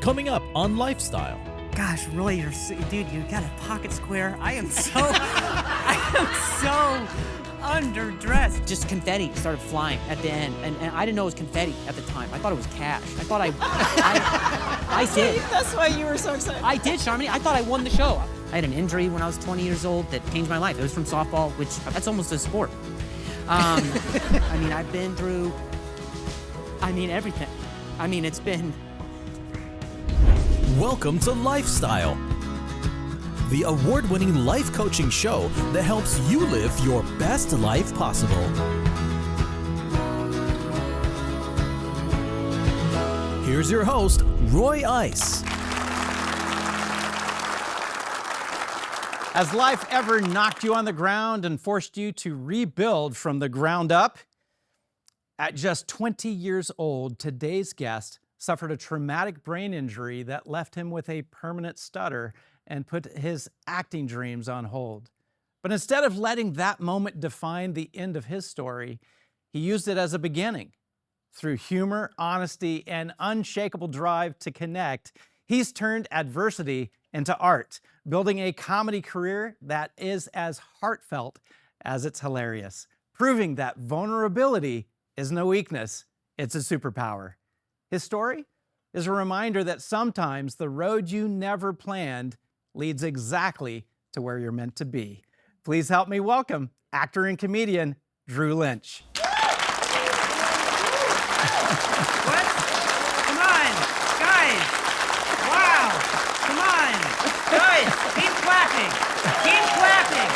coming up on Lifestyle. Gosh, Roy, dude, you got a pocket square. I am so underdressed. Just confetti started flying at the end, and I didn't know it was confetti at the time. I thought it was cash. I thought I did. That's why you were so excited. I did, Sharmini. I thought I won the show. I had an injury when I was 20 years old that changed my life. It was from softball, which that's almost a sport. I mean, I've been through, everything. It's been... Welcome to Lifestyle, the award-winning life coaching show that helps you live your best life possible. Here's your host, Roy Ice. Has life ever knocked you on the ground and forced you to rebuild from the ground up? At just 20 years old, today's guest suffered a traumatic brain injury that left him with a permanent stutter and put his acting dreams on hold. But instead of letting that moment define the end of his story, he used it as a beginning. Through humor, honesty, and unshakable drive to connect, he's turned adversity into art, building a comedy career that is as heartfelt as it's hilarious, proving that vulnerability is no weakness, it's a superpower. His story is a reminder that sometimes the road you never planned leads exactly to where you're meant to be. Please help me welcome actor and comedian Drew Lynch. What? Come on, guys. Wow. Come on. Guys, keep clapping. Keep clapping.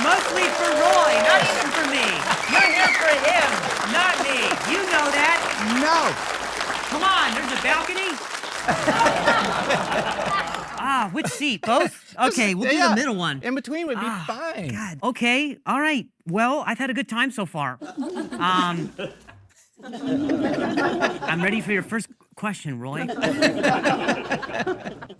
Mostly for Roy, not even for me. You're here for him, not me. You know that. No. Come on, there's a balcony. Which seat? Both? Okay, we'll do the middle one. In between would be fine. God. Okay, all right. Well, I've had a good time so far. I'm ready for your first question, Roy.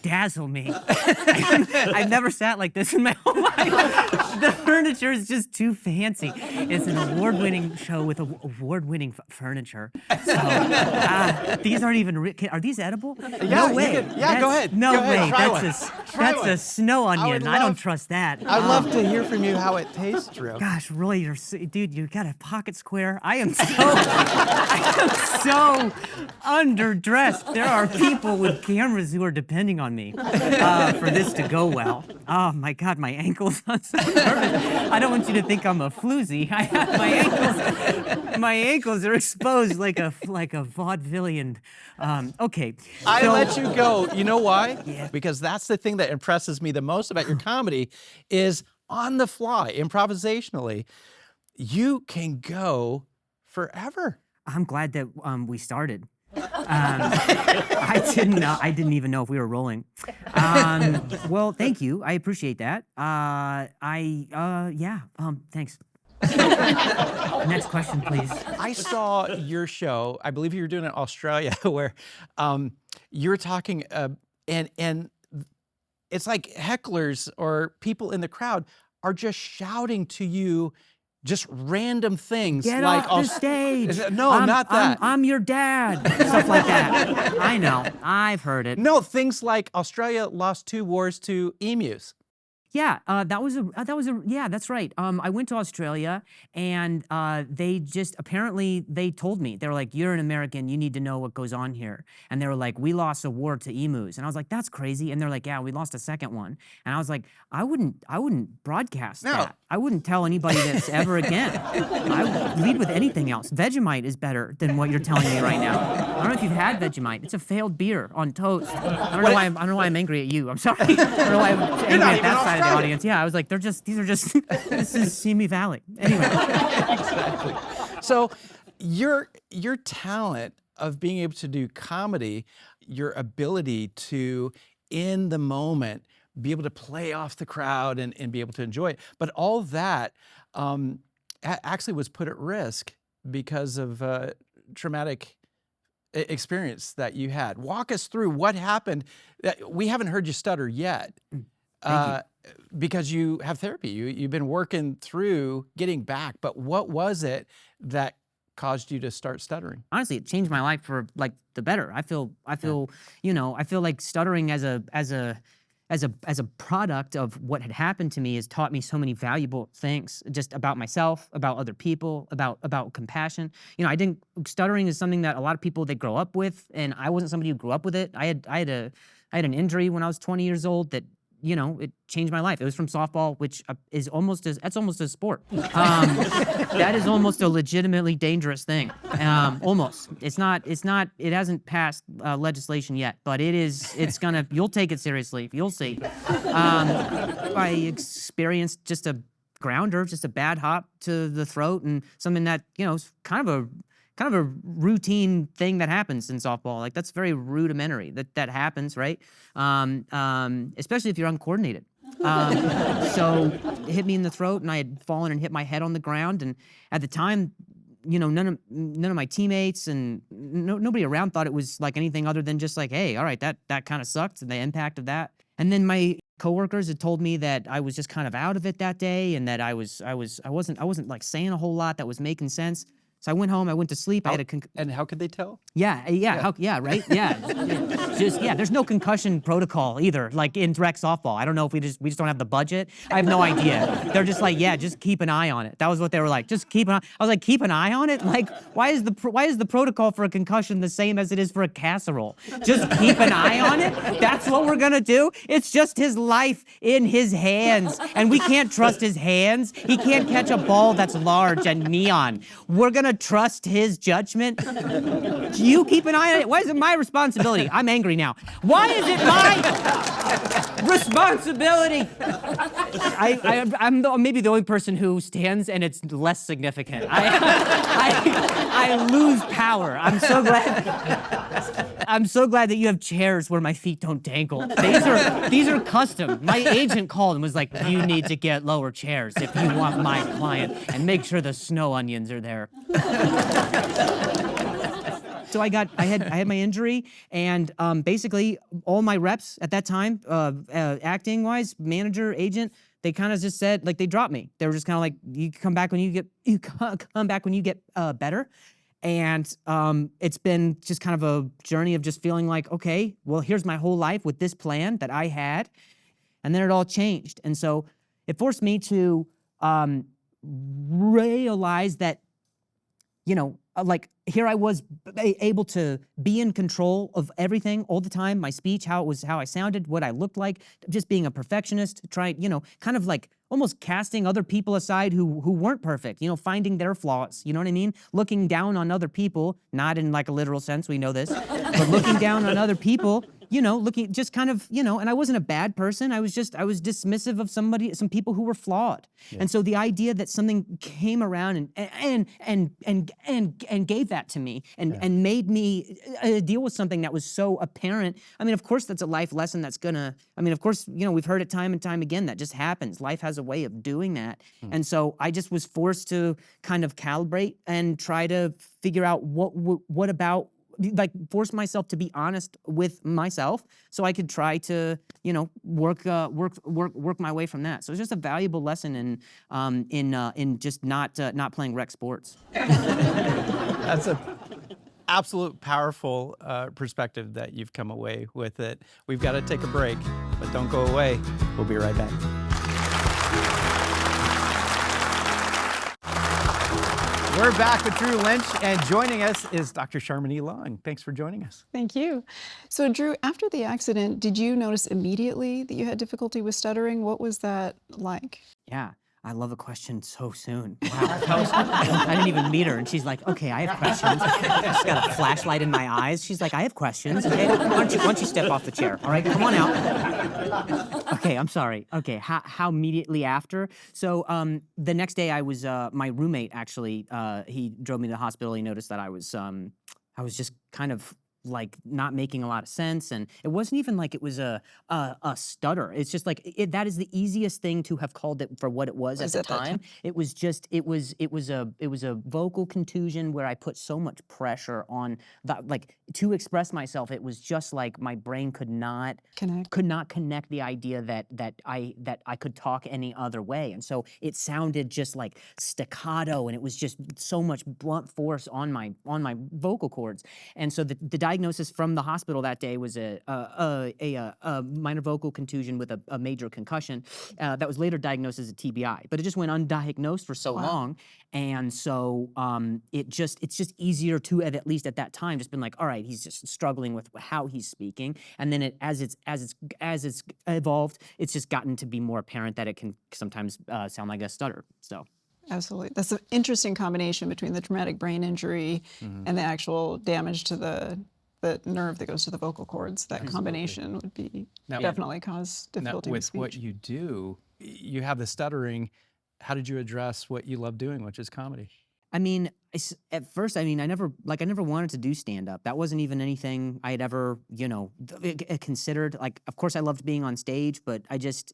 Dazzle me. I've never sat like this in my whole life. The furniture is just too fancy. It's an award-winning show with award-winning furniture. So these aren't even. Are these edible? Yeah, no way. Go ahead. No go ahead. way. That's a snow onion. I don't trust that. I'd love to hear from you how it tastes, Drew. Gosh, Roy, dude, you got a pocket square. I am so underdressed. There are people with cameras who are depending on me for this to go well. Oh my God, my ankles! I'm so nervous. I don't want you to think I'm a floozy. I have my ankles. My ankles are exposed like a vaudevillian. Okay. I let you go. You know why? Yeah. Because that's the thing that impresses me the most about your comedy is on the fly, improvisationally, you can go forever. I'm glad that we started. I didn't even know if we were rolling. Well, thank you. I appreciate that. Thanks. Next question, please. I saw your show, I believe you were doing it in Australia, where you were talking, and it's like hecklers or people in the crowd are just shouting to you just random things. Get like off the stage. No, not that. I'm your dad. Stuff like that. I know. I've heard it. No, things like Australia lost 2 wars to emus. Yeah, that's right. I went to Australia, and they told me, they were like, you're an American, you need to know what goes on here. And they were like, we lost a war to emus. And I was like, that's crazy. And they're like, yeah, we lost a second one. And I was like, I wouldn't broadcast that. I wouldn't tell anybody this ever again. I would lead with anything else. Vegemite is better than what you're telling me right now. I don't know if you've had Vegemite. It's a failed beer on toast. I don't know why I'm angry at you. I'm sorry. I don't know why I'm angry at that side of the audience. Yeah, I was like, this is Simi Valley. Anyway. Exactly. So your talent of being able to do comedy, your ability to, in the moment, be able to play off the crowd and be able to enjoy it. But all that actually was put at risk because of traumatic experience that you had. Walk us through what happened. We haven't heard you stutter yet. Because you have therapy. You've been working through getting back. But what was it that caused you to start stuttering? Honestly, it changed my life for like the better. I feel, you know, I feel like stuttering as a product of what had happened to me has taught me so many valuable things just about myself, about other people, about compassion. You know, stuttering is something that a lot of people, they grow up with, and I wasn't somebody who grew up with it. I had an injury when I was 20 years old that, you know, it changed my life. It was from softball, which is almost a sport. That is almost a legitimately dangerous thing. Almost. It hasn't passed legislation yet, but you'll take it seriously. You'll see. I experienced just a grounder, just a bad hop to the throat, and something that, you know, is kind of a routine thing that happens in softball. Like, that's very rudimentary. That happens, right? Especially if you're uncoordinated. So it hit me in the throat, and I had fallen and hit my head on the ground. And at the time, you know, none of my teammates and nobody around thought it was like anything other than just like, hey, all right, that kind of sucked, and the impact of that. And then my coworkers had told me that I was just kind of out of it that day, and that I wasn't like saying a whole lot that was making sense. So I went home, I went to sleep, I had And how could they tell? Yeah, right? Yeah. There's no concussion protocol either, like in rec softball. I don't know if we just don't have the budget. I have no idea. They're just like, yeah, just keep an eye on it. That was what they were like, just keep an eye. I was like, keep an eye on it? Like, why is the protocol for a concussion the same as it is for a casserole? Just keep an eye on it? That's what we're gonna do? It's just his life in his hands, and we can't trust his hands. He can't catch a ball that's large and neon. We're gonna trust his judgment? You keep an eye on it? Why is it my responsibility? I'm angry now. Why is it my responsibility? I'm maybe the only person who stands, and it's less significant. I lose power. I'm so glad that you have chairs where my feet don't dangle. These are custom. My agent called and was like, you need to get lower chairs if you want my client, and make sure the snow onions are there. So I had my injury, and basically all my reps at that time, acting wise, manager, agent, they kind of just said, like, they dropped me. They were just kind of like, you come back when you get better. And it's been just kind of a journey of just feeling like, okay, well, here's my whole life with this plan that I had, and then it all changed. And so it forced me to realize that, you know, like, here I was able to be in control of everything all the time, my speech, how I sounded, what I looked like, just being a perfectionist, trying, you know, kind of like almost casting other people aside who weren't perfect, you know, finding their flaws, you know what I mean? Looking down on other people, not in like a literal sense, we know this, but looking down on other people, you know, looking just kind of, you know, and I wasn't a bad person. I was dismissive of some people who were flawed. Yeah. And so the idea that something came around and gave that to me and made me deal with something that was so apparent. I mean, of course, that's a life lesson of course, you know, we've heard it time and time again, that just happens. Life has a way of doing that. And so I just was forced to kind of calibrate and try to figure out what about, like, force myself to be honest with myself so I could try to, you know, work my way from that. So it's just a valuable lesson in just not playing rec sports. That's an absolute powerful perspective that you've come away with it. We've got to take a break, but don't go away. We'll be right back. We're back with Drew Lynch, and joining us is Dr. Sharmini Long. Thanks for joining us. Thank you. So Drew, after the accident, did you notice immediately that you had difficulty with stuttering? What was that like? Yeah. I love a question so soon. Wow. I didn't even meet her, and she's like, okay, I have questions. She's got a flashlight in my eyes. She's like, I have questions. Okay, why don't you step off the chair? All right, come on out. Okay, I'm sorry. Okay, how immediately after? So the next day I was, my roommate actually, he drove me to the hospital. He noticed that I was just kind of like not making a lot of sense, and it wasn't even like it was a stutter. It's just like that is the easiest thing to have called it for what it was at the time. It was just it was a vocal contusion where I put so much pressure on like to express myself. It was just like my brain could not connect the idea that I could talk any other way, and so it sounded just like staccato, and it was just so much blunt force on my vocal cords. And so the diagnosis from the hospital that day was a minor vocal contusion with a major concussion that was later diagnosed as a TBI, but it just went undiagnosed for so long, and so it's just easier to at least at that time just been like, all right, he's just struggling with how he's speaking, and then as it's evolved, it's just gotten to be more apparent that it can sometimes sound like a stutter. So. Absolutely. That's an interesting combination between the traumatic brain injury and the actual damage to the nerve that goes to the vocal cords. That combination would be definitely cause difficulty with speech. What you do, you have the stuttering. How did you address what you love doing, which is comedy? I mean, at first, I never wanted to do stand-up. That wasn't even anything I had ever, considered. Like, of course, I loved being on stage, but I just,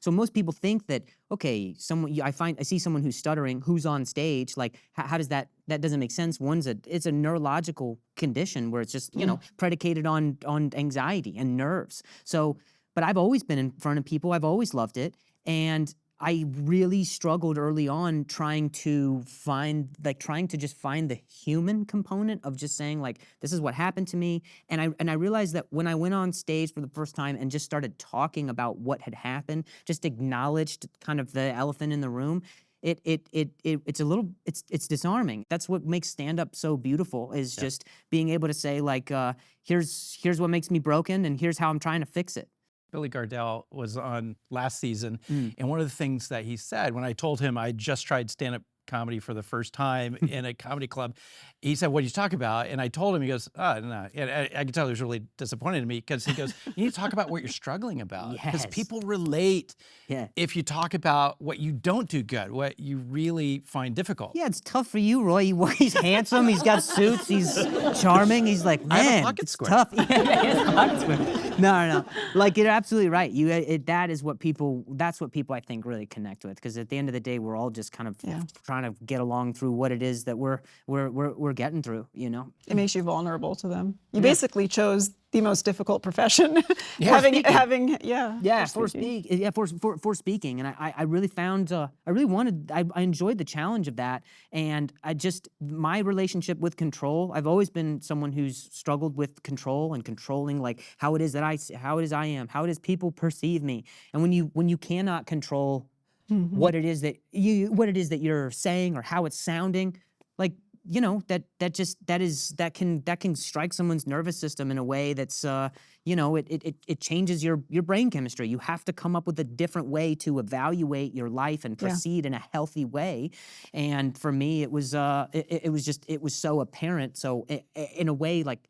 So most people think that, okay, I see someone who's stuttering, who's on stage. Like, how does that doesn't make sense. It's a neurological condition where it's just, predicated on anxiety and nerves. So, but I've always been in front of people. I've always loved it, and I really struggled early on trying to just find the human component of just saying like, this is what happened to me. And I realized that when I went on stage for the first time and just started talking about what had happened, just acknowledged kind of the elephant in the room, it's disarming. That's what makes stand-up so beautiful, is just being able to say like, here's what makes me broken, and here's how I'm trying to fix it. Billy Gardell was on last season, and one of the things that he said when I told him I just tried stand-up comedy for the first time in a comedy club, he said, "What do you talk about?" And I told him, he goes, "Oh, no." And I could tell he was really disappointed in me, because he goes, "You need to talk about what you're struggling about, because people relate if you talk about what you don't do good, what you really find difficult." Yeah, it's tough for you, Roy. He's handsome, he's got suits, he's charming. He's like, man, I have a pocket square. Tough. Yeah, he has a pocket square. No. Like, you're absolutely right. That's what people I think really connect with, because at the end of the day, we're all just kind of trying to get along through what it is that we're getting through, It makes you vulnerable to them. You basically chose the most difficult profession. For speaking. And I really found, I enjoyed the challenge of that. And my relationship with control, I've always been someone who's struggled with control and controlling, like how it is I am, how it is people perceive me. And when you cannot control what it is that you're saying or how it's sounding, like, that can strike someone's nervous system in a way that's it changes your brain chemistry. You have to come up with a different way to evaluate your life and proceed in a healthy way. And for me, it was so apparent. So in a way, like,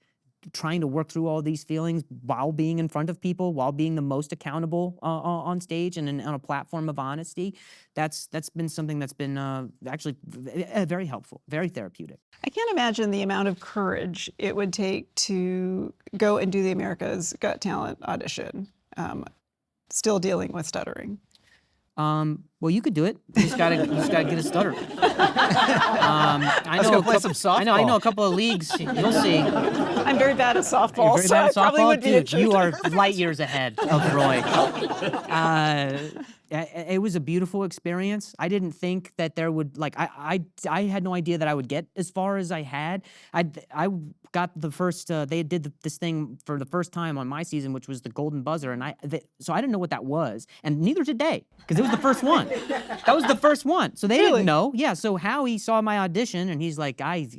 trying to work through all these feelings while being in front of people, while being the most accountable on stage and on a platform of honesty, that's been something that's been actually very helpful, very therapeutic. I can't imagine the amount of courage it would take to go and do the America's Got Talent audition, still dealing with stuttering. Well, you could do it. You just gotta get a stutter. Let's go play some softball. I know a couple of leagues. You'll see. I'm very bad at softball, You're very bad at probably softball? would be a Dude, you are light years ahead of Roy. It was a beautiful experience. I didn't think that there would, like, I had no idea that I would get as far as I had. I got the first, they did this thing for the first time on my season, which was the Golden Buzzer, and so I didn't know what that was, and neither did they, because it was the first one. That was the first one, so they didn't know. Yeah, so Howie saw my audition, and he's like, I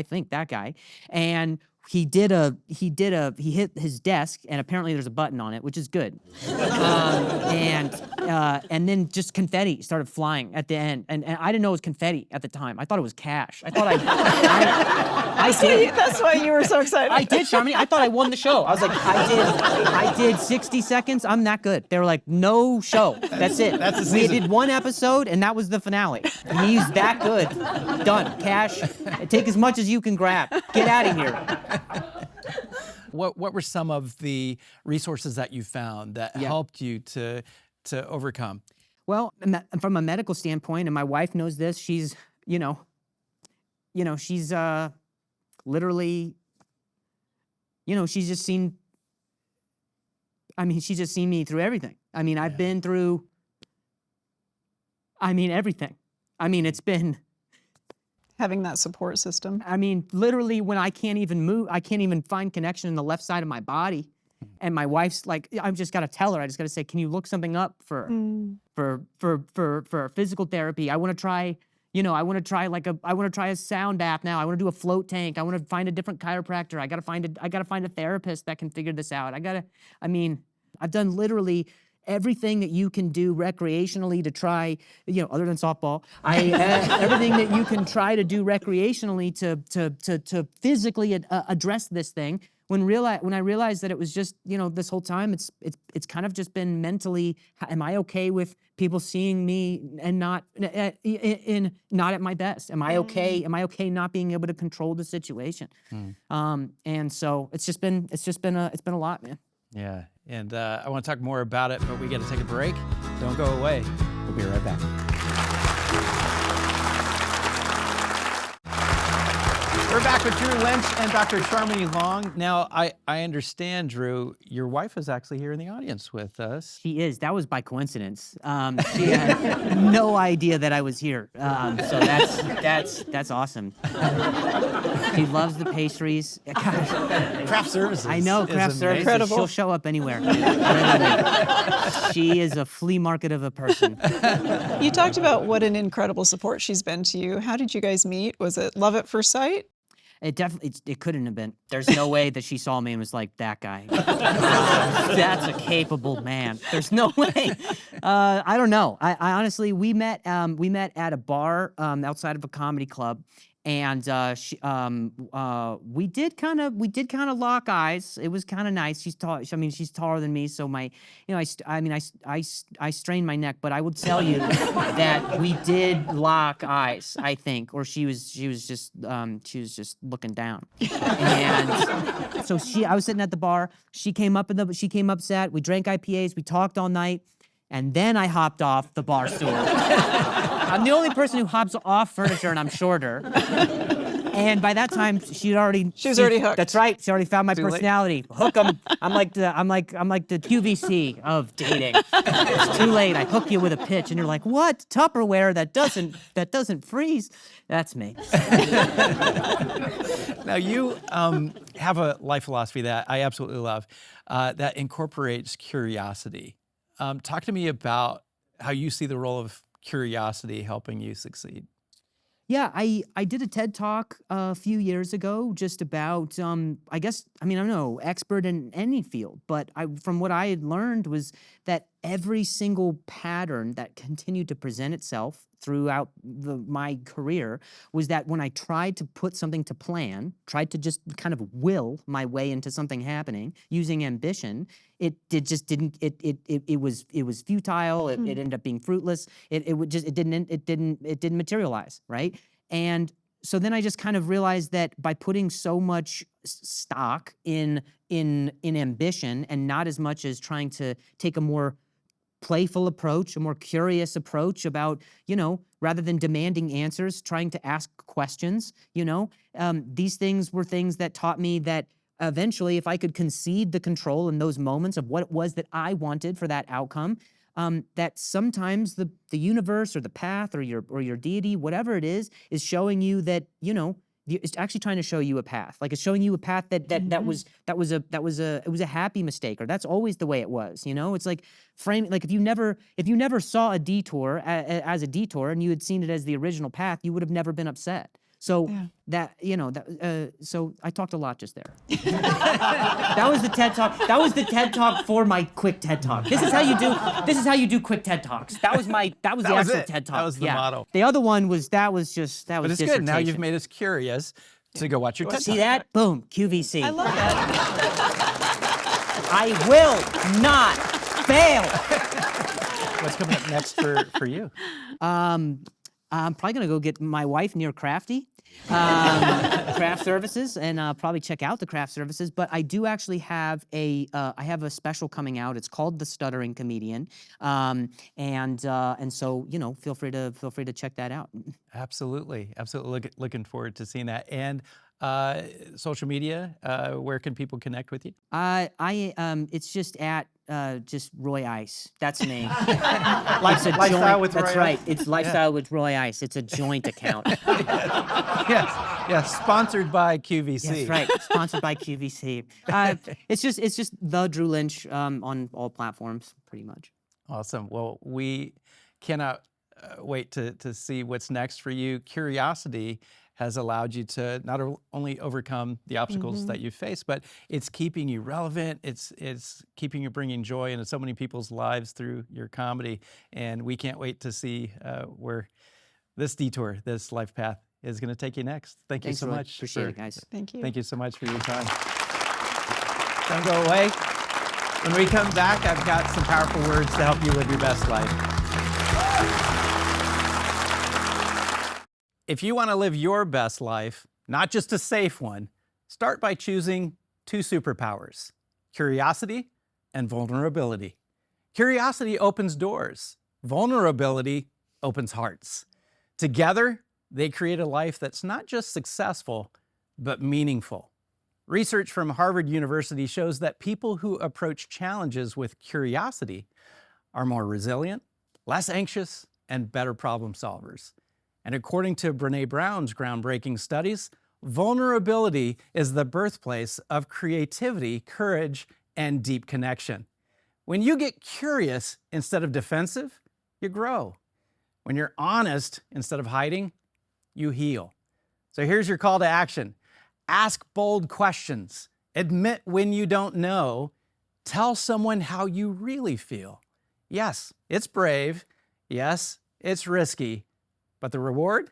think that guy, and he hit his desk, and apparently there's a button on it, which is good. And then just confetti started flying at the end, and I didn't know it was confetti at the time. I thought it was cash. I thought I did. That's why you were so excited. I did, Sharmini. I thought I won the show. I was like, I did 60 seconds. I'm that good. They were like, no show. That's it. That's the season. We did one episode, and that was the finale. He's that good. Done. Cash. Take as much as you can grab. Get out of here. What were some of the resources that you found that helped you to overcome? Well, from a medical standpoint, and my wife knows this, she's, she's literally, she's just seen me through everything. I mean, I've been through, everything. It's been... Having that support system. Literally when I can't even move, I can't even find connection in the left side of my body. And my wife's like, I've just got to tell her, I just got to say, can you look something up for physical therapy? I want to try, I want to try a sound bath now. I want to do a float tank. I want to find a different chiropractor. I got to find a therapist that can figure this out. I've done literally everything that you can do recreationally to try, other than softball, everything that you can try to do recreationally to physically address this thing. When I realized that it was just, this whole time, it's kind of just been mentally, am I okay with people seeing me and not not at my best? Am I okay? Am I okay not being able to control the situation? And so it's been a lot, man. Yeah, and I want to talk more about it, but we got to take a break. Don't go away. We'll be right back. We're back with Drew Lynch and Dr. Sharmini Long. Now, I understand, Drew, your wife is actually here in the audience with us. She is. That was by coincidence. She had no idea that I was here. So that's awesome. She loves the pastries. Craft services. I know, craft services. Incredible. She'll show up anywhere. She is a flea market of a person. You talked about what an incredible support she's been to you. How did you guys meet? Was it love at first sight? It couldn't have been. There's no way that she saw me and was like, that guy. That's a capable man. There's no way. I don't know. I honestly, we met at a bar outside of a comedy club. And we did kind of lock eyes. It was kind of nice. She's tall. She's taller than me, so I strained my neck. But I would tell you that we did lock eyes. I think, or she was just looking down. And so I was sitting at the bar. She came up set. We drank IPAs. We talked all night. And then I hopped off the bar stool. I'm the only person who hops off furniture, and I'm shorter. And by that time, she was already hooked. That's right. She already found my personality. Hook 'em. I'm like the QVC of dating. It's too late. I hook you with a pitch, and you're like, what? Tupperware that doesn't freeze? That's me. Now you have a life philosophy that I absolutely love, that incorporates curiosity. Talk to me about how you see the role of curiosity helping you succeed. Yeah, I did a TED Talk a few years ago just about, I'm no expert in any field, but from what I had learned was that every single pattern that continued to present itself throughout my career was that when I tried to put something to plan, tried to just kind of will my way into something happening using ambition, it was futile. It ended up being fruitless. It didn't materialize, right? And so then I just kind of realized that by putting so much stock in ambition and not as much as trying to take a more playful approach, a more curious approach about, rather than demanding answers, trying to ask questions, these things were things that taught me that eventually, if I could concede the control in those moments of what it was that I wanted for that outcome, that sometimes the universe or the path or your deity, whatever it is showing you that, it's actually trying to show you a path. Like it's showing you a path that was a happy mistake, or that's always the way it was. It's like framing. Like if you never saw a detour as a detour and you had seen it as the original path, you would have never been upset. So so I talked a lot just there. That was the TED Talk. That was the TED Talk for my quick TED Talk. This is how you do quick TED Talks. That was the actual TED Talk. That was the motto. The other one was But it's good. Now you've made us curious to go watch your TED Talk. See that? Boom. QVC. I love that. I will not fail. What's coming up next for you? I'm probably gonna go get my wife near Crafty. craft services, and probably check out the craft services. But I do actually have I have a special coming out. It's called The Stuttering Comedian, and so feel free to check that out. Absolutely. Looking forward to seeing that. And social media, where can people connect with you? It's just Roy Ice. That's me. Lifestyle with Roy That's Ice. right. It's Lifestyle with Roy Ice. It's a joint account. Yes. Sponsored by QVC. That's right. Sponsored by QVC. It's just the Drew Lynch on all platforms, pretty much. Awesome. Well, we cannot wait to see what's next for you. Curiosity has allowed you to not only overcome the obstacles that you face, but it's keeping you relevant. It's keeping you bringing joy into so many people's lives through your comedy. And we can't wait to see where this detour, this life path is going to take you next. Thanks you so Roy. much. Appreciate it, guys. Thank you. Thank you so much for your time. Don't go away. When we come back, I've got some powerful words to help you live your best life. If you want to live your best life, not just a safe one, start by choosing two superpowers: curiosity and vulnerability. Curiosity opens doors. Vulnerability opens hearts. Together, they create a life that's not just successful, but meaningful. Research from Harvard University shows that people who approach challenges with curiosity are more resilient, less anxious, and better problem solvers. And according to Brené Brown's groundbreaking studies, vulnerability is the birthplace of creativity, courage, and deep connection. When you get curious instead of defensive, you grow. When you're honest instead of hiding, you heal. So here's your call to action. Ask bold questions. Admit when you don't know. Tell someone how you really feel. Yes, it's brave. Yes, it's risky. But the reward?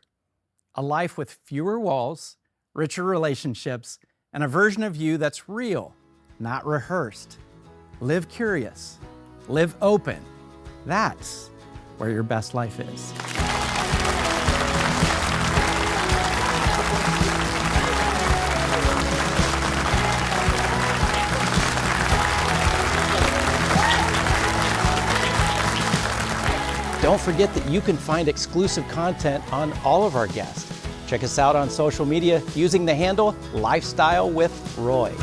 A life with fewer walls, richer relationships, and a version of you that's real, not rehearsed. Live curious. Live open. That's where your best life is. Don't forget that you can find exclusive content on all of our guests. Check us out on social media using the handle Lifestyle with Roy.